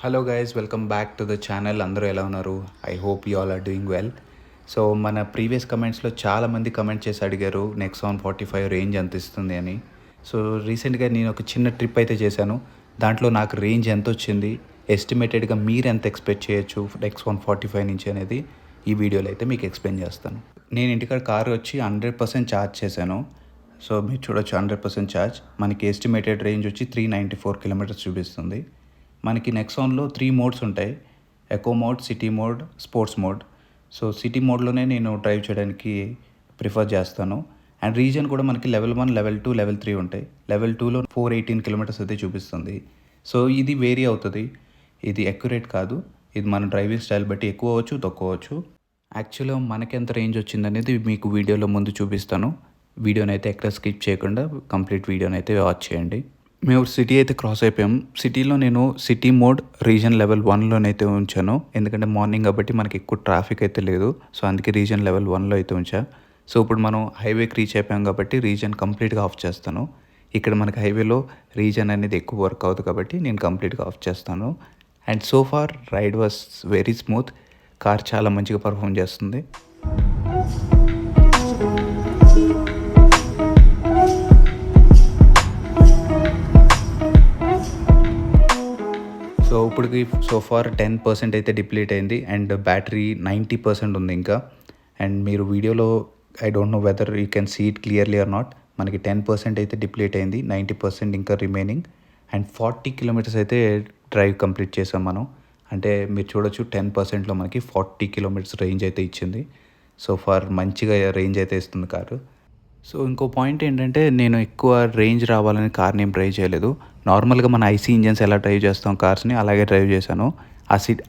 Hello guys, welcome back to the channel. అందరూ ఎలా ఉన్నారు? I hope you all are doing well. So మన previous కమెంట్స్లో చాలామంది కమెంట్ చేసి అడిగారు నెక్సాన్ 45 రేంజ్ ఎంత ఇస్తుంది అని. సో రీసెంట్గా నేను ఒక చిన్న ట్రిప్ అయితే చేశాను. దాంట్లో నాకు రేంజ్ ఎంత వచ్చింది, ఎస్టిమేటెడ్గా మీరు ఎంత ఎక్స్పెక్ట్ చేయొచ్చు నెక్సాన్ 45 నుంచి అనేది ఈ వీడియోలో అయితే మీకు ఎక్స్ప్లెయిన్ చేస్తాను. నేను ఇంటికాడ కారు వచ్చి 100% ఛార్జ్ చేశాను. సో మీరు చూడొచ్చు 100% ఛార్జ్. మనకి ఎస్టిమేటెడ్ రేంజ్ వచ్చి 394 కిలోమీటర్స్ చూపిస్తుంది. మనకి నెక్సాన్లో 3 మోడ్స్ ఉంటాయి: eco mode, city mode, sports mode. So city మోడ్లోనే నేను డ్రైవ్ చేయడానికి ప్రిఫర్ చేస్తాను. అండ్ రీజన్ కూడా మనకి లెవెల్ 1, లెవెల్ 2, లెవెల్ 3 ఉంటాయి. లెవెల్ 2లో 418 కిలోమీటర్స్ అయితే చూపిస్తుంది. సో ఇది వేరీ అవుతుంది, ఇది అక్యురేట్ కాదు. ఇది మన డ్రైవింగ్ స్టైల్ బట్టి ఎక్కువ అవ్వచ్చు, తక్కువ అవ్వచ్చు. యాక్చువల్గా మనకి ఎంత రేంజ్ వచ్చిందనేది మీకు వీడియోలో ముందు చూపిస్తాను. వీడియోని అయితే ఎక్కడ స్కిప్ చేయకుండా కంప్లీట్ వీడియోని అయితే వాచ్ చేయండి. మేము సిటీ అయితే క్రాస్ అయిపోయాం. సిటీలో నేను సిటీ మోడ్ రీజన్ లెవెల్ 1లోనైతే ఉంచాను, ఎందుకంటే మార్నింగ్ కాబట్టి మనకి ఎక్కువ ట్రాఫిక్ అయితే లేదు. సో అందుకే రీజన్ లెవెల్ 1లో అయితే ఉంచా. సో ఇప్పుడు మనం హైవేకి రీచ్ అయిపోయాం కాబట్టి రీజన్ కంప్లీట్గా ఆఫ్ చేస్తాను. ఇక్కడ మనకి హైవేలో రీజన్ అనేది ఎక్కువ వర్క్ అవుతుంది కాబట్టి నేను కంప్లీట్గా ఆఫ్ చేస్తాను. And so far ride was very smooth. Car చాలా మంచిగా పర్ఫామ్ చేస్తుంది. సో ఇప్పటికి ఫార్ 10% అయితే డిప్లీట్ అయింది అండ్ బ్యాటరీ 90% ఉంది ఇంకా. అండ్ మీరు వీడియోలో I don't know whether you can see it clearly or not. మనకి 10% అయితే డిప్లీట్ అయింది, 90% ఇంకా రిమైనింగ్. అండ్ 40 కిలోమీటర్స్ అయితే డ్రైవ్ కంప్లీట్ చేసాం మనం. అంటే మీరు చూడొచ్చు 10%లో మనకి 40 కిలోమీటర్స్ రేంజ్ అయితే ఇచ్చింది. సో ఫార్ మంచిగా రేంజ్ అయితే ఇస్తుంది కారు. సో ఇంకో పాయింట్ ఏంటంటే, నేను ఎక్కువ రేంజ్ రావాలని కార్ని ఏం డ్రైవ్ చేయలేదు. నార్మల్గా మన ఐసీ ఇంజన్స్ ఎలా డ్రైవ్ చేస్తాం కార్స్ని, అలాగే డ్రైవ్ చేశాను.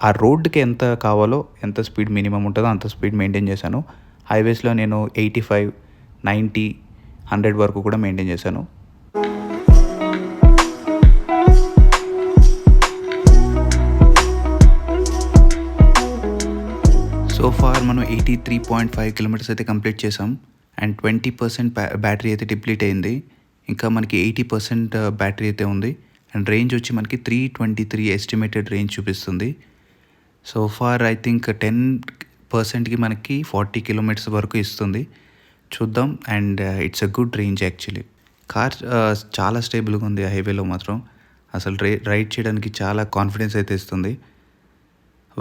ఆ రోడ్డుకి ఎంత కావాలో, ఎంత స్పీడ్ మినిమం ఉంటుందో అంత స్పీడ్ మెయింటైన్ చేశాను. హైవేస్లో నేను 85, 90, 100 వరకు కూడా మెయింటైన్ చేశాను. సో ఫార్ మనం 83.5 కిలోమీటర్స్ అయితే కంప్లీట్ చేసాం. అండ్ 20% బ్యాటరీ అయితే డిప్లీట్ అయింది. ఇంకా మనకి 80% బ్యాటరీ అయితే ఉంది. అండ్ రేంజ్ వచ్చి మనకి 323 ఎస్టిమేటెడ్ రేంజ్ చూపిస్తుంది. సో ఫార్ ఐ థింక్ 10%కి మనకి 40 కిలోమీటర్స్ వరకు ఇస్తుంది. చూద్దాం. And it's a good range actually. Car చాలా స్టేబుల్గా ఉంది హైవేలో మాత్రం. అసలు రైడ్ చేయడానికి చాలా కాన్ఫిడెన్స్ అయితే ఇస్తుంది.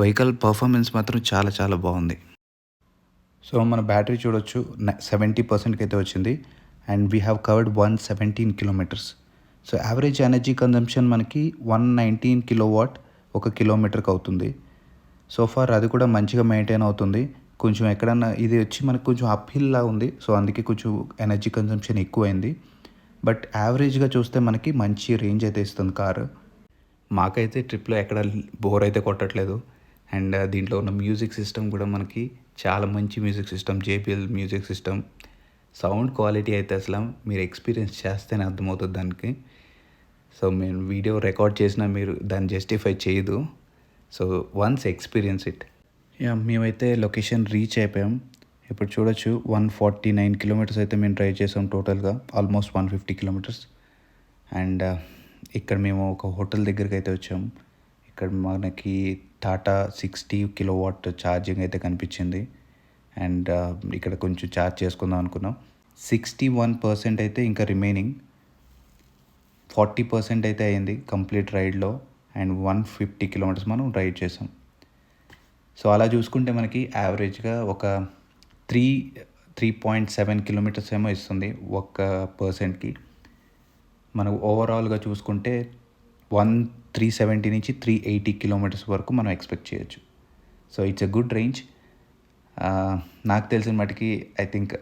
వెహికల్ పర్ఫార్మెన్స్ మాత్రం చాలా చాలా బాగుంది. సో మన బ్యాటరీ చూడొచ్చు 70%కి అయితే వచ్చింది. And we have covered 117 kilometres. So average energy consumption మనకి 119 కిలోవాట్ ఒక కిలోమీటర్కి అవుతుంది. సో ఫార్ అది కూడా మంచిగా మెయింటైన్ అవుతుంది. కొంచెం ఎక్కడన్నా ఇది వచ్చి మనకు కొంచెం అప్ హిల్లా ఉంది, సో అందుకే కొంచెం ఎనర్జీ కన్జంప్షన్ ఎక్కువైంది. బట్ యావరేజ్గా చూస్తే మనకి మంచి రేంజ్ అయితే ఇస్తుంది కారు. మాకైతే ట్రిప్లో ఎక్కడ బోర్ అయితే కొట్టట్లేదు. అండ్ దీంట్లో ఉన్న మ్యూజిక్ సిస్టమ్ కూడా మనకి చాలా మంచి music system, JBL music system. Sound quality అయితే అసలు మీరు ఎక్స్పీరియన్స్ చేస్తేనే అర్థమవుతుంది దానికి. సో మేము వీడియో రికార్డ్ చేసినా మీరు దాన్ని జస్టిఫై చేయదు. So once experience it. మేమైతే లొకేషన్ రీచ్ అయిపోయాం. ఇప్పుడు చూడొచ్చు 149 కిలోమీటర్స్ అయితే మేము డ్రైవ్ చేసాం టోటల్గా, ఆల్మోస్ట్ 150 కిలోమీటర్స్. అండ్ ఇక్కడ మేము ఒక హోటల్ దగ్గరికి అయితే వచ్చాము. ఇక్కడ మనకి టాటా 60 కిలోవాట్ ఛార్జింగ్ అయితే కనిపించింది. అండ్ ఇక్కడ కొంచెం ఛార్జ్ చేసుకుందాం అనుకున్నాం. 61% అయితే ఇంకా రిమైనింగ్. 40% అయితే అయింది కంప్లీట్ రైడ్లో. అండ్ 150 కిలోమీటర్స్ మనం డ్రైవ్ చేసాం. సో అలా చూసుకుంటే మనకి యావరేజ్గా ఒక 3.7 కిలోమీటర్స్ ఏమో ఇస్తుంది ఒక్క పర్సన్కి. మనకు ఓవరాల్గా చూసుకుంటే 370 నుంచి 380 కిలోమీటర్స్ వరకు మనం ఎక్స్పెక్ట్ చేయొచ్చు. So it's a good range. నాకు తెలిసిన మటుకి I think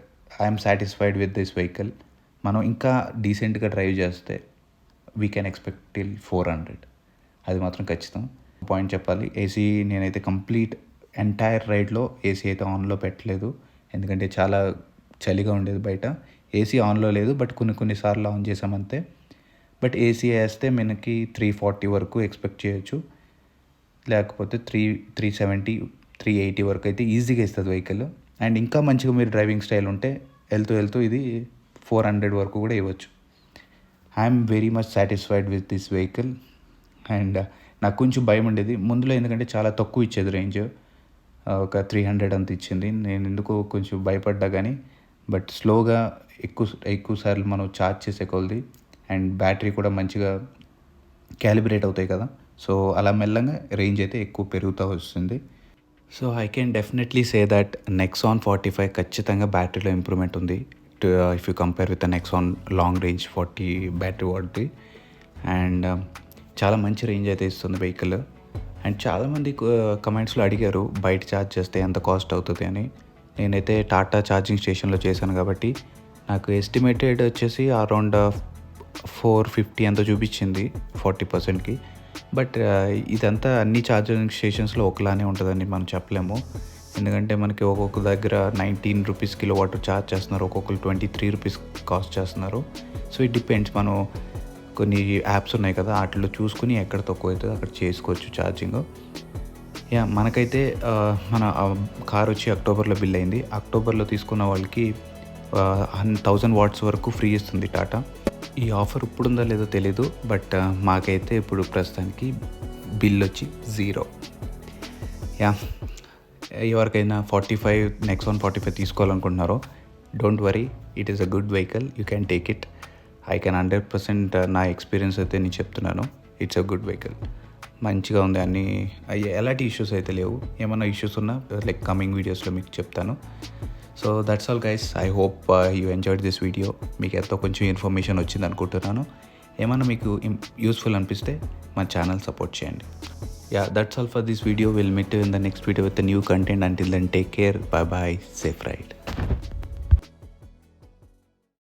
I'm satisfied with this vehicle. మనం ఇంకా డీసెంట్గా డ్రైవ్ చేస్తే వీ కెన్ ఎక్స్పెక్ట్ టిల్ 400. అది మాత్రం ఖచ్చితం. పాయింట్ చెప్పాలి, ఏసీ నేనైతే కంప్లీట్ ఎంటైర్ రైడ్లో ఏసీ అయితే ఆన్లో పెట్టలేదు, ఎందుకంటే చాలా చలిగా ఉండేది బయట. ఏసీ ఆన్లో లేదు, బట్ కొన్నిసార్లు ఆన్ చేసామంతే. బట్ ఏసీ వేస్తే మనకి 340 వరకు ఎక్స్పెక్ట్ చేయొచ్చు, లేకపోతే 370, 380 వరకు అయితే ఈజీగా ఇస్తుంది వెహికల్. అండ్ ఇంకా మంచిగా మీరు డ్రైవింగ్ స్టైల్ ఉంటే వెళ్తూ ఇది 400 వరకు కూడా ఇవ్వచ్చు. I'm very much satisfied with this vehicle. And నాకు కొంచెం భయం ఉండేది ముందులో, ఎందుకంటే చాలా తక్కువ ఇచ్చేది రేంజ్, ఒక 300 అంత ఇచ్చింది. నేను ఎందుకో కొంచెం భయపడ్డా కానీ, బట్ స్లోగా ఎక్కువ సార్లు మనం ఛార్జ్ చేసే కొలది అండ్ బ్యాటరీ కూడా మంచిగా క్యాలిబ్రేట్ అవుతాయి కదా, సో అలా మెల్లగా రేంజ్ అయితే ఎక్కువ పెరుగుతూ వస్తుంది. So I can definitely say that Nexon 45 ఖచ్చితంగా బ్యాటరీలో ఇంప్రూవ్మెంట్ ఉంది if you compare with the Nexon long range 40 battery వాట్ది. అండ్ చాలా మంచి రేంజ్ అయితే ఇస్తుంది వెహికల్. అండ్ చాలామంది కమెంట్స్లో అడిగారు బయట ఛార్జ్ చేస్తే ఎంత కాస్ట్ అవుతుంది అని. నేనైతే టాటా ఛార్జింగ్ స్టేషన్లో చేశాను కాబట్టి నాకు ఎస్టిమేటెడ్ వచ్చేసి అరౌండ్ 450 అంత చూపించింది 40%కి. బట్ ఇదంతా అన్ని ఛార్జింగ్ స్టేషన్స్లో ఒకలానే ఉంటుందని మనం చెప్పలేము, ఎందుకంటే మనకి ఒక్కొక్క దగ్గర 19 రూపీస్ కిలో వాట్ ఛార్జ్ చేస్తున్నారు, ఒక్కొక్కరు 23 రూపీస్ కాస్ట్ చేస్తున్నారు. సో ఇట్ డిపెండ్స్, మనం కొన్ని యాప్స్ ఉన్నాయి కదా వాటిలో చూసుకుని ఎక్కడ తక్కువ అవుతుందో అక్కడ చేసుకోవచ్చు ఛార్జింగ్. మనకైతే మన కార్ వచ్చి అక్టోబర్లో బిల్ అయింది. అక్టోబర్లో తీసుకున్న వాళ్ళకి 1000 వాట్స్ వరకు ఫ్రీ ఇస్తుంది టాటా. ఈ ఆఫర్ ఇప్పుడుందో లేదో తెలీదు, బట్ మాకైతే ఇప్పుడు ప్రస్తుతానికి బిల్ వచ్చి 0. ఎవరికైనా 45 నెక్సాన్ 45 తీసుకోవాలనుకుంటున్నారో don't worry, it is a good vehicle, you can take it. I can 100% నా ఎక్స్పీరియన్స్ అయితే నేను చెప్తున్నాను. ఇట్స్ అ గుడ్ వెహికల్, మంచిగా ఉంది, అన్నీ ఎలాంటి ఇష్యూస్ అయితే లేవు. ఏమైనా ఇష్యూస్ ఉన్నా లైక్ కమింగ్ వీడియోస్లో మీకు చెప్తాను. So that's all guys, I hope you enjoyed this video. మీకు ఎంతో కొంచెం ఇన్ఫర్మేషన్ వచ్చింది అనుకుంటున్నాను. ఏమైనా మీకు యూస్ఫుల్ అనిపిస్తే మా ఛానల్ సపోర్ట్ చేయండి. That's all for this video. We'll meet you in the next video with the new content. Until then, take care. Bye bye. Safe ride.